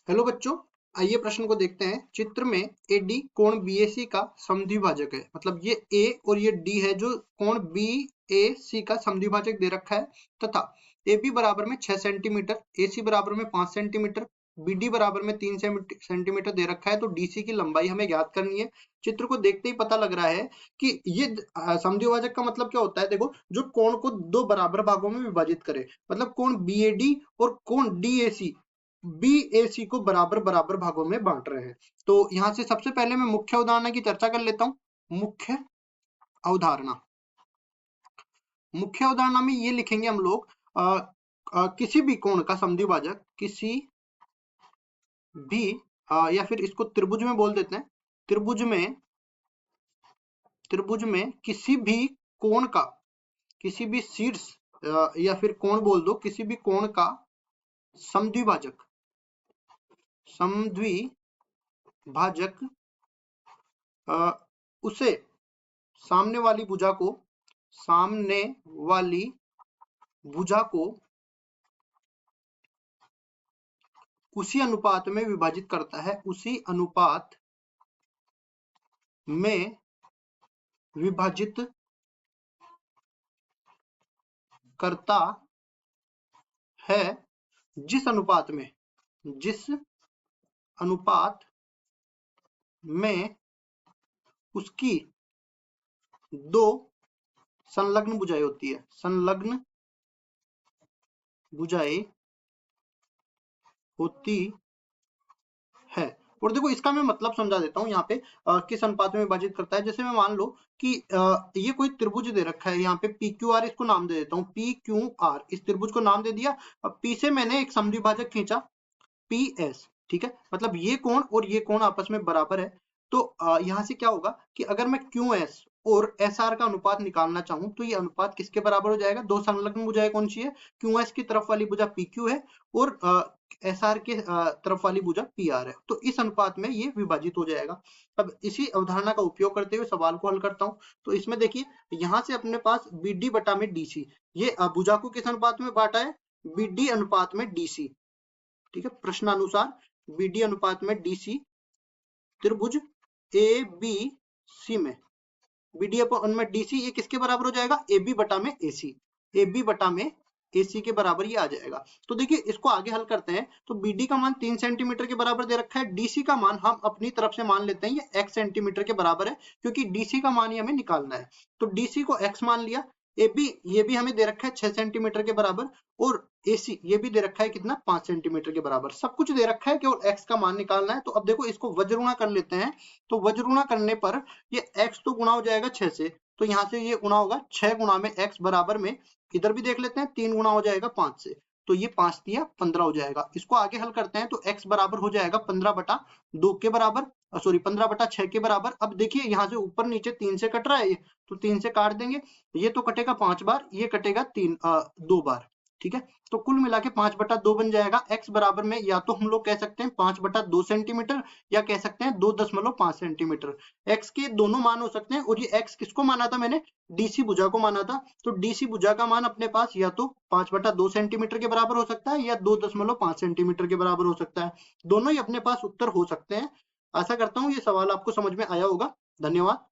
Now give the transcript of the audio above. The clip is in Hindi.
हेलो बच्चों, आइए प्रश्न को देखते हैं। चित्र में AD कोण BAC का समद्विभाजक है। मतलब ये A और ये D है जो कोण BAC का समद्विभाजक दे रखा है तथा AB बराबर में 6 सेंटीमीटर, AC बराबर में 5 सेंटीमीटर, BD बराबर में 3 सेंटीमीटर दे रखा है। तो DC की लंबाई हमें ज्ञात करनी है। चित्र को देखते ही पता लग रहा है कि ये समद्विभाजक का मतलब क्या होता है। देखो, जो कोण को दो बराबर भागों में विभाजित करे, मतलब कोण BAD और कोण DAC BAC को बराबर बराबर भागों में बांट रहे हैं। तो यहां से सबसे पहले मैं मुख्य अवधारणा की चर्चा कर लेता हूं। अवधारणा मुख्य अवधारणा में ये लिखेंगे हम लोग, किसी भी कोण का समद्विभाजक, किसी भी या फिर इसको त्रिभुज में बोल देते हैं। त्रिभुज में किसी भी कोण का, किसी भी शीर्ष या फिर कोण बोल दो, किसी भी कोण का समद्विभाजक उसे सामने वाली भुजा को उसी अनुपात में विभाजित करता है, उसी अनुपात में विभाजित करता है जिस अनुपात में उसकी दो संलग्न भुजाएं होती है। संलग्न भुजाएं होती है। और देखो, इसका मैं मतलब समझा देता हूं। यहाँ पे किस अनुपात में विभाजित करता है। जैसे मैं मान लो कि ये कोई त्रिभुज दे रखा है, यहाँ पे PQR, इसको नाम दे देता हूँ PQR। इस त्रिभुज को नाम दे दिया। अब P से मैंने एक समद्विभाजक खींचा PS, ठीक है। मतलब ये कोण और ये कोण आपस में बराबर है। तो यहाँ से क्या होगा कि अगर मैं QS और SR का अनुपात निकालना चाहूं तो ये अनुपात किसके बराबर हो जाएगा। दो संलग्न भुजाएं कौन सी है, QS की तरफ वाली भुजा PQ है और SR के तरफ वाली भुजा PR है। तो इस अनुपात में ये विभाजित हो जाएगा। अब इसी अवधारणा का उपयोग करते हुए सवाल को हल करता हूं। तो इसमें देखिए, यहाँ से अपने पास BD बटा में DC, ये भुजा को किस अनुपात में बांटा है, BD अनुपात में DC, ठीक है। प्रश्नानुसार BD अनुपात में DC त्रिभुज ABC में BD अपॉन में DC ये किसके बराबर हो जाएगा, AB बटा में AC, AB बटा में AC के बराबर ये आ जाएगा। तो देखिए, इसको आगे हल करते हैं। तो BD का मान 3 सेंटीमीटर के बराबर दे रखा है। DC का मान हम अपनी तरफ से मान लेते हैं ये x सेंटीमीटर के बराबर है, क्योंकि DC का मान ही हमें निकालना है। तो DC को x मान लिया। AB ये भी हमें दे रखा है 6 सेंटीमीटर के बराबर, और AC ये भी दे रखा है कितना, 5 सेंटीमीटर के बराबर। सब कुछ दे रखा है, केवल x का मान निकालना है। तो अब देखो, इसको वज्रगुणा कर लेते हैं। तो वज्रगुणा करने पर ये x तो गुणा हो जाएगा 6 से, तो यहाँ से ये गुणा होगा 6 गुणा में x बराबर में, इधर भी देख लेते हैं, 3 गुणा हो जाएगा 5 से, तो ये 5 दिया 15 हो जाएगा। इसको आगे हल करते हैं तो x बराबर हो जाएगा 15 बटा 2 के बराबर, सॉरी 15 बटा 6 के बराबर। अब देखिए, यहाँ से ऊपर नीचे 3 से कट रहा है, तो 3 से काट देंगे। ये तो कटेगा 5 बार, ये कटेगा 2 बार, ठीक है। तो कुल मिला के 5 बटा 2 बन जाएगा। x बराबर में या तो हम लोग कह सकते हैं 5 बटा 2 सेंटीमीटर, या कह सकते हैं 2.5 सेंटीमीटर। x के दोनों मान हो सकते हैं। और ये x किसको माना था मैंने, DC भुजा को माना था। तो DC भुजा का मान अपने पास या तो 5 बटा 2 सेंटीमीटर के बराबर हो सकता है, या 2.5 सेंटीमीटर के बराबर हो सकता है। दोनों ही अपने पास उत्तर हो सकते हैं। आशा करता हूँ ये सवाल आपको समझ में आया होगा। धन्यवाद।